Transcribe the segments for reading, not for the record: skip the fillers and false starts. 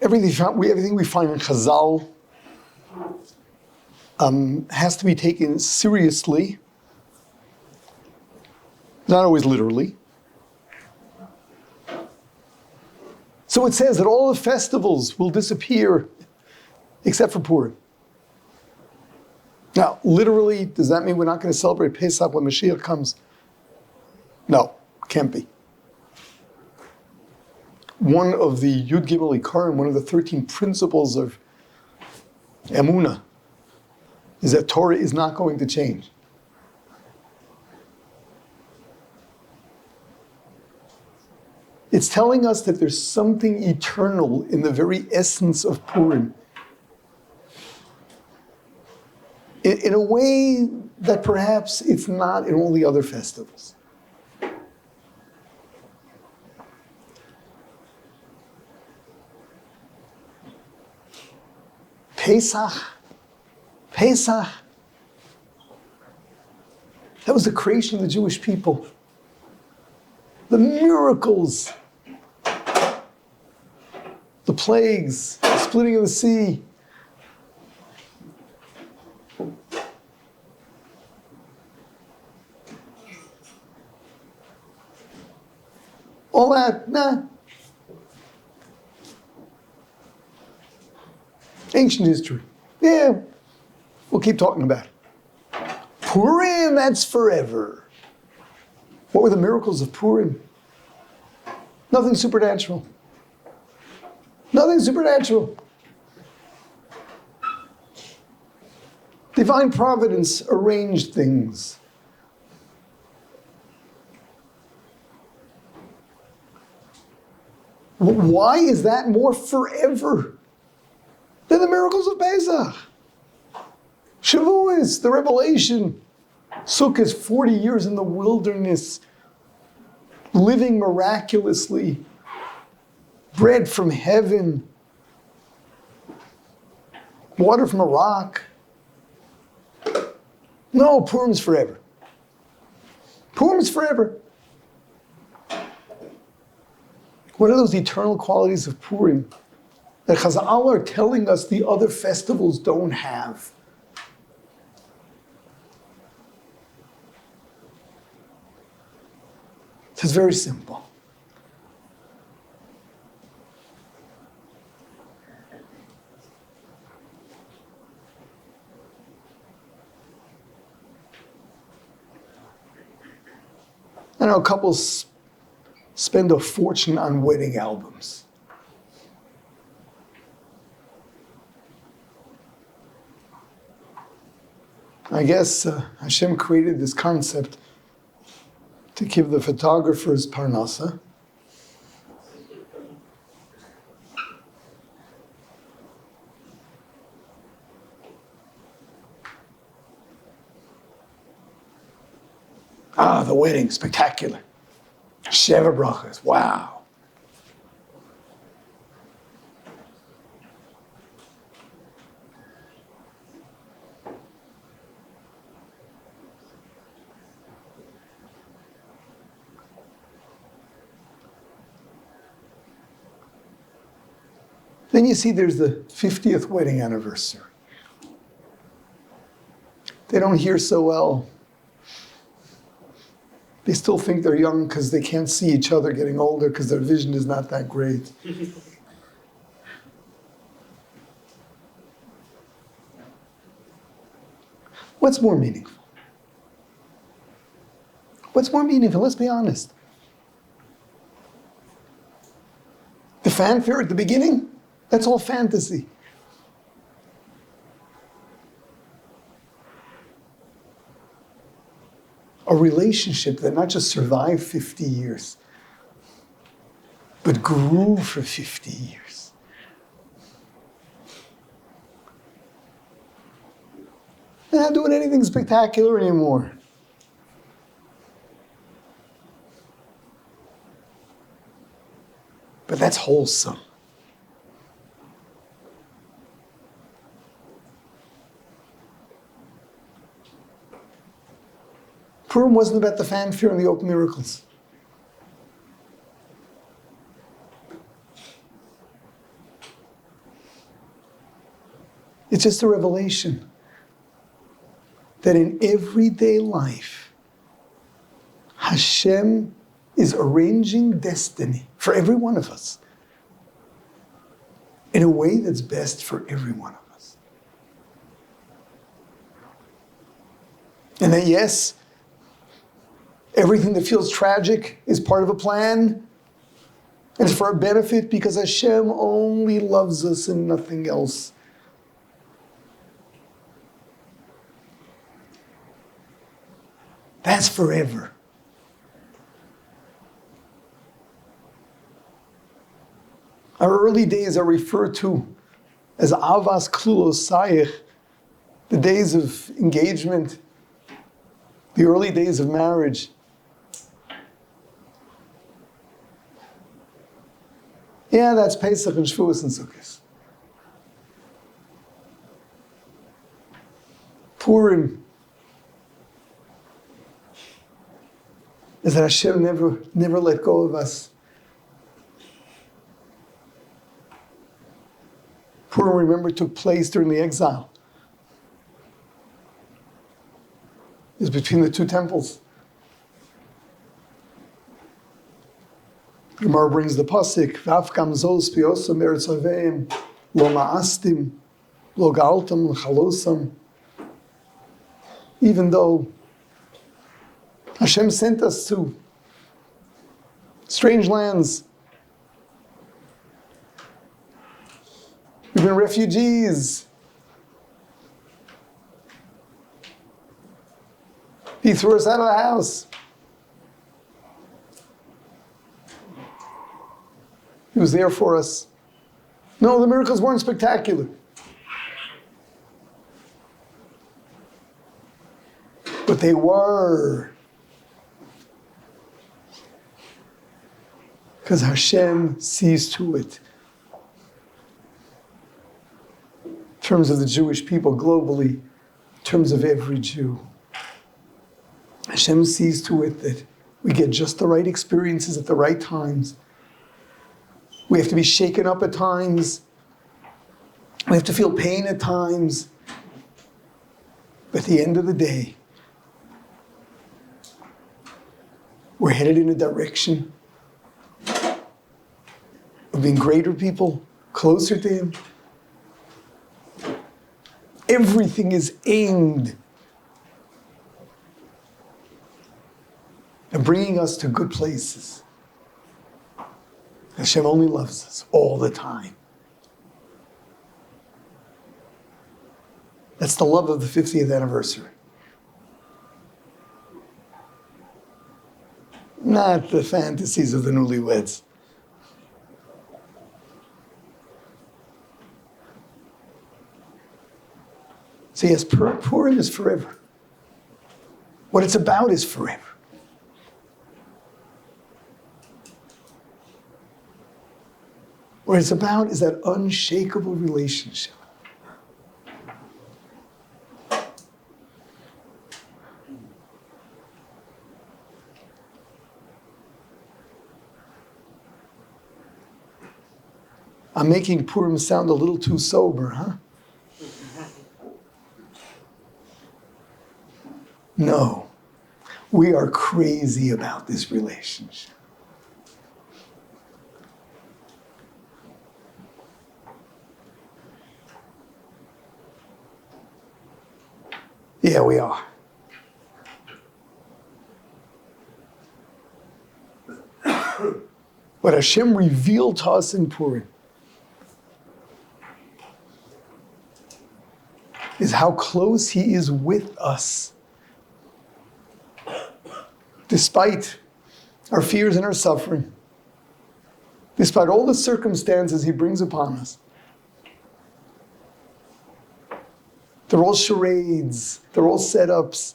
everything we find in Chazal has to be taken seriously, not always literally. So it says that all the festivals will disappear except for Purim. Now, literally, does that mean we're not going to celebrate Pesach when Mashiach comes? No, can't be. One of the Yud Gimel Ikarim, one of the 13 principles of Emunah, is that Torah is not going to change. It's telling us that there's something eternal in the very essence of Purim. In a way that perhaps it's not in all the other festivals. Pesach, that was the creation of the Jewish people. The miracles, the plagues, the splitting of the sea. All that, nah. Ancient history. Yeah, we'll keep talking about it. Purim, that's forever. What were the miracles of Purim? Nothing supernatural. Nothing supernatural. Divine providence arranged things. Why is that more forever than the miracles of Pesach? Shavuos, the revelation. Sukkot, 40 years in the wilderness, living miraculously, bread from heaven, water from a rock. No, Purim's forever. Purim's forever. What are those eternal qualities of Purim that Chazal are telling us the other festivals don't have? It's very simple. I know couples spend a fortune on wedding albums. I guess Hashem created this concept to give the photographers parnasa. Ah, the wedding, spectacular. Sheva brachas, wow. Then you see there's the 50th wedding anniversary. They don't hear so well. They still think they're young because they can't see each other getting older because their vision is not that great. What's more meaningful? What's more meaningful? Let's be honest. The fanfare at the beginning? That's all fantasy. A relationship that not just survived 50 years, but grew for 50 years. They're not doing anything spectacular anymore. But that's wholesome. Purim wasn't about the fanfare and the open miracles. It's just a revelation that in everyday life, Hashem is arranging destiny for every one of us in a way that's best for every one of us. And that yes, everything that feels tragic is part of a plan, and it's for our benefit because Hashem only loves us and nothing else. That's forever. Our early days are referred to as Avas Klulos Sayich, the days of engagement, the early days of marriage. Yeah, that's Pesach and Shavuos and Sukkot. Purim is that Hashem never let go of us. Purim, remember, took place during the exile. It was between the two temples. Gemara brings the pasuk, "V'afkam zos piyosam eretz aveim, lo ma'astim, lo galtam l'chalosam." Even though Hashem sent us to strange lands, we've been refugees. He threw us out of the house. He was there for us. No, the miracles weren't spectacular. But they were. Because Hashem sees to it. In terms of the Jewish people globally, in terms of every Jew. Hashem sees to it that we get just the right experiences at the right times. We have to be shaken up at times. We have to feel pain at times. But at the end of the day, we're headed in a direction of being greater people, closer to Him. Everything is aimed at bringing us to good places. Hashem only loves us all the time. That's the love of the 50th anniversary. Not the fantasies of the newlyweds. So yes, Purim is forever. What it's about is forever. What it's about is that unshakable relationship. I'm making Purim sound a little too sober, huh? No, we are crazy about this relationship. Yeah, we are. What Hashem revealed to us in Purim is how close He is with us. Despite our fears and our suffering, despite all the circumstances He brings upon us. They're all charades, they're all setups.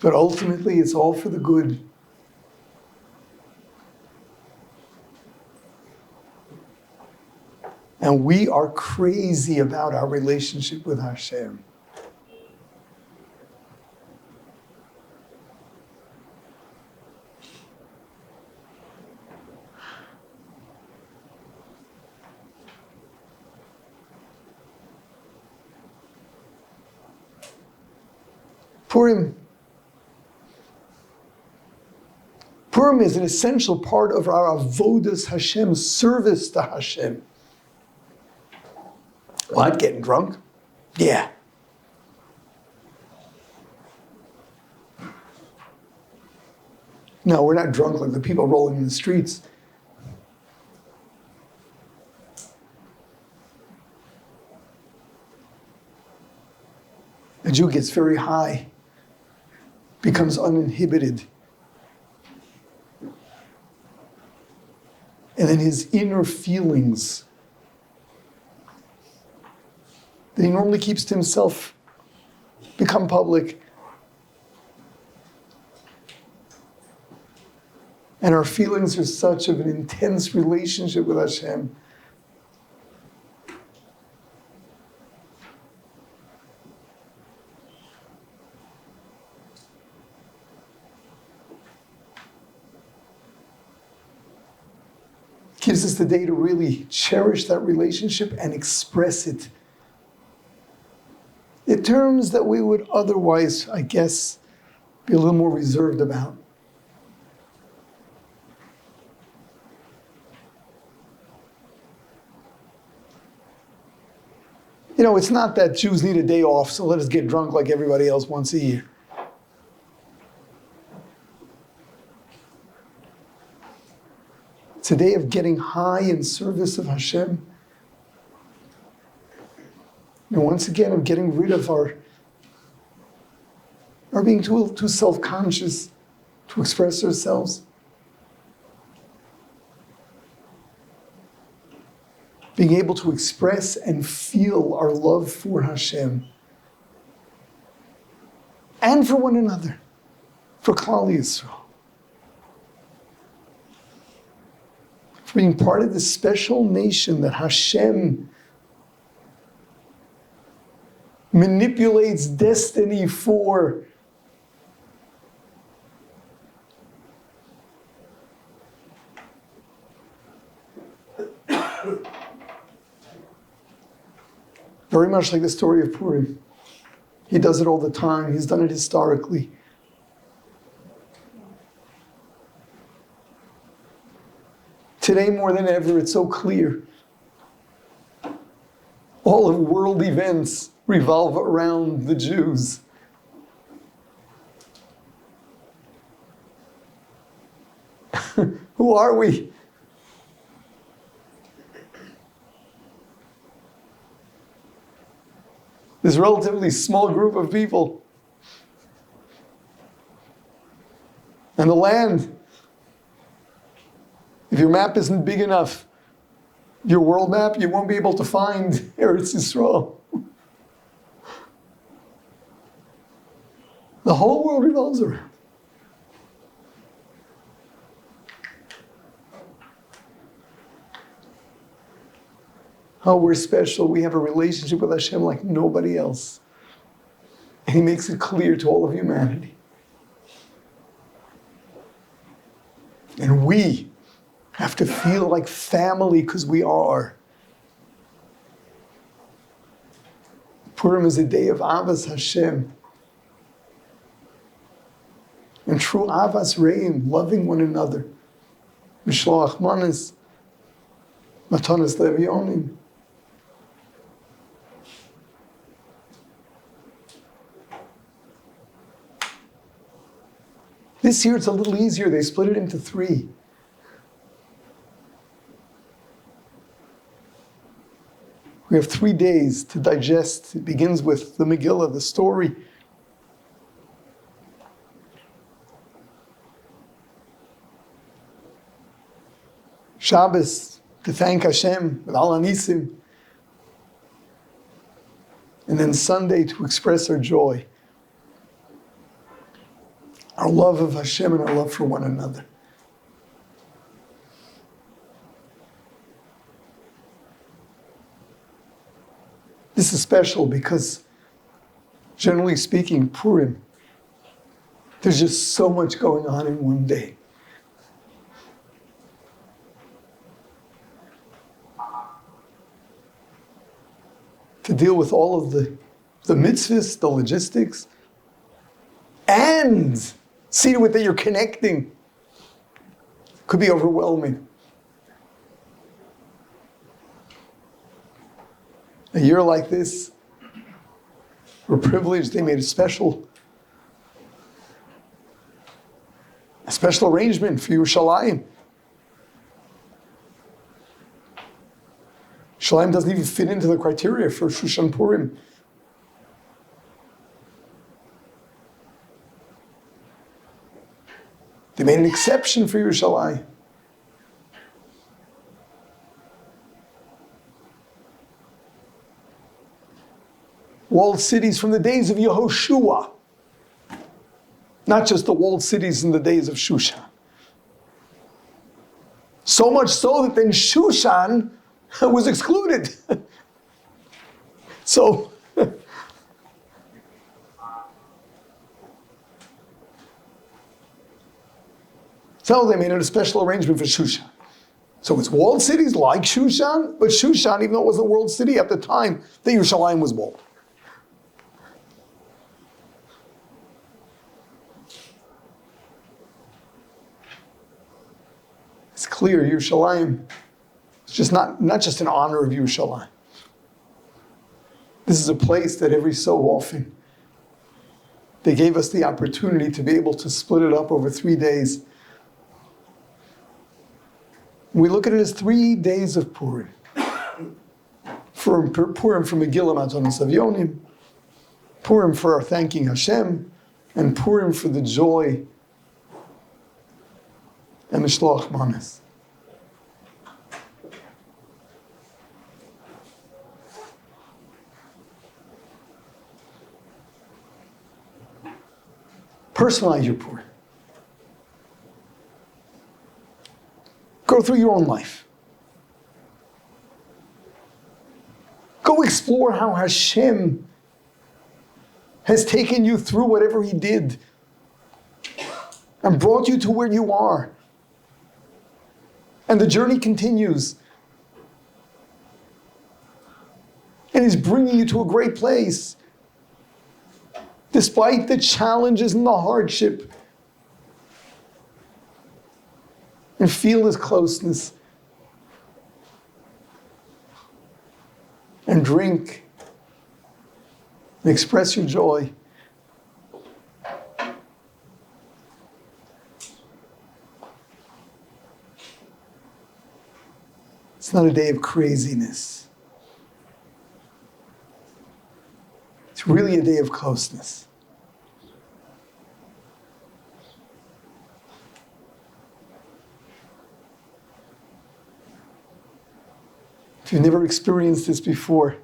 But ultimately, it's all for the good. And we are crazy about our relationship with Hashem. Purim. Purim is an essential part of our avodas Hashem, service to Hashem. What, getting drunk? Yeah. No, we're not drunk like the people rolling in the streets. A Jew gets very high, becomes uninhibited. And then his inner feelings that he normally keeps to himself become public. And our feelings are such of an intense relationship with Hashem. Gives us the day to really cherish that relationship and express it in terms that we would otherwise, I guess, be a little more reserved about. You know, it's not that Jews need a day off, so let us get drunk like everybody else once a year. It's a day of getting high in service of Hashem. And once again, of getting rid of our being too self-conscious to express ourselves. Being able to express and feel our love for Hashem. And for one another. For Klal Yisrael. For being part of this special nation that Hashem manipulates destiny for. Very much like the story of Purim. He does it all the time. He's done it historically. Today, more than ever, it's so clear. All of world events revolve around the Jews. Who are we? This relatively small group of people. And the land. If your map isn't big enough, your world map, you won't be able to find Eretz Yisrael. The whole world revolves around. Oh, we're special. We have a relationship with Hashem like nobody else. And He makes it clear to all of humanity. And we have to feel like family because we are. Purim is a day of Avas Hashem. And true Avas Reim, loving one another. Mishloach Manas, Matanas Levionim. This year it's a little easier. They split it into 3. We have 3 days to digest. It begins with the Megillah, the story. Shabbos, to thank Hashem with Al Anisim. And then Sunday to express our joy. Our love of Hashem and our love for one another. This is special because, generally speaking, Purim, there's just so much going on in one day. To deal with all of the mitzvahs, the logistics, friends. See to it that you're connecting. Could be overwhelming. A year like this, we're privileged. They made a special arrangement for Yerushalayim. Yerushalayim doesn't even fit into the criteria for Shushan Purim. They made an exception for Yerushalayim. Walled cities from the days of Yehoshua. Not just the walled cities in the days of Shushan. So much so that then Shushan was excluded. So, they made it a special arrangement for Shushan. So it's walled cities like Shushan, but Shushan, even though it wasn't a walled city at the time, the Yerushalayim was walled. It's clear Yerushalayim is just not just in honor of Yerushalayim. This is a place that every so often they gave us the opportunity to be able to split it up over 3 days. We look at it as 3 days of Purim. Purim for Megillah Matanos Avyonim, Purim for our thanking Hashem, and Purim for the joy and Mishloach Manas. Personalize your Purim. Go through your own life. Go explore how Hashem has taken you through whatever He did and brought you to where you are. And the journey continues. And He's bringing you to a great place. Despite the challenges and the hardship. And feel His closeness. And drink. And express your joy. It's not a day of craziness. It's really a day of closeness. If you've never experienced this before,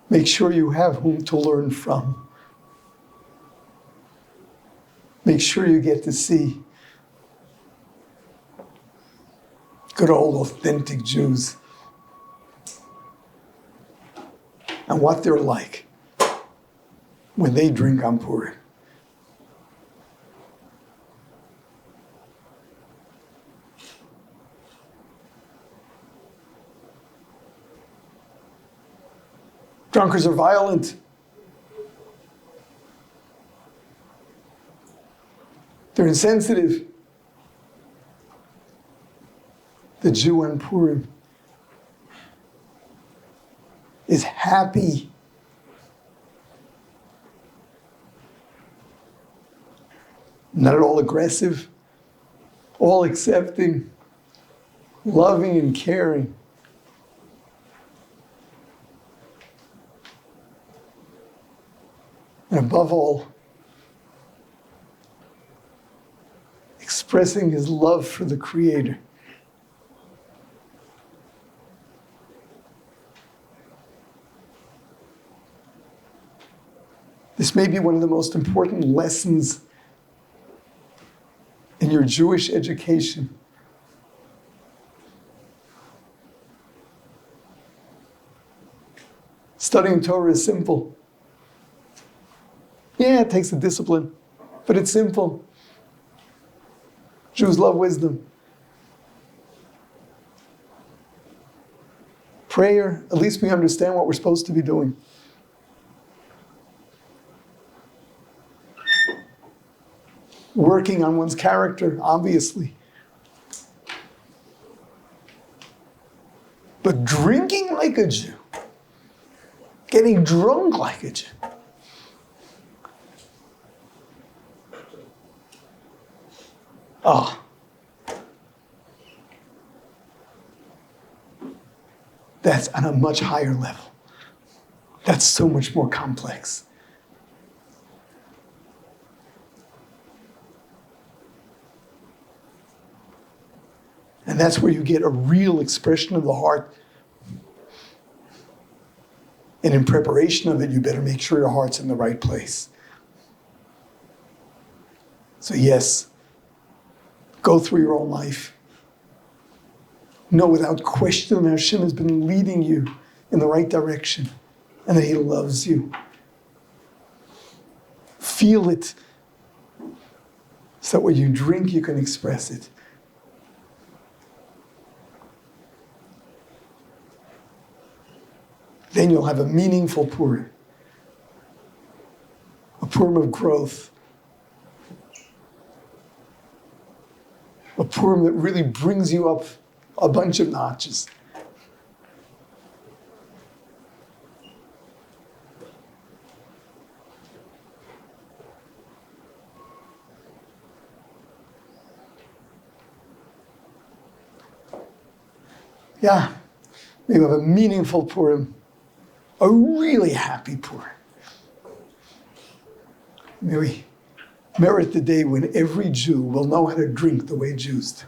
make sure you have whom to learn from. Make sure you get to see good old authentic Jews and what they're like when they drink on Purim. Drunkards are violent. They're insensitive. The Jew on Purim is happy. Not at all aggressive, all accepting, loving and caring. And above all, expressing his love for the Creator. This may be one of the most important lessons in your Jewish education. Studying Torah is simple. Yeah, it takes a discipline, but it's simple. Jews love wisdom. Prayer, at least we understand what we're supposed to be doing. working on one's character, obviously. But drinking like a Jew, getting drunk like a Jew, that's on a much higher level. That's so much more complex. And that's where you get a real expression of the heart. And in preparation of it, you better make sure your heart's in the right place. So yes, go through your own life. Know without question that Hashem has been leading you in the right direction and that He loves you. Feel it so that when you drink, you can express it. Then you'll have a meaningful Purim. A Purim of growth. A Purim that really brings you up a bunch of notches. Yeah, maybe have a meaningful Purim. A really happy Purim. May we merit the day when every Jew will know how to drink the way Jews do.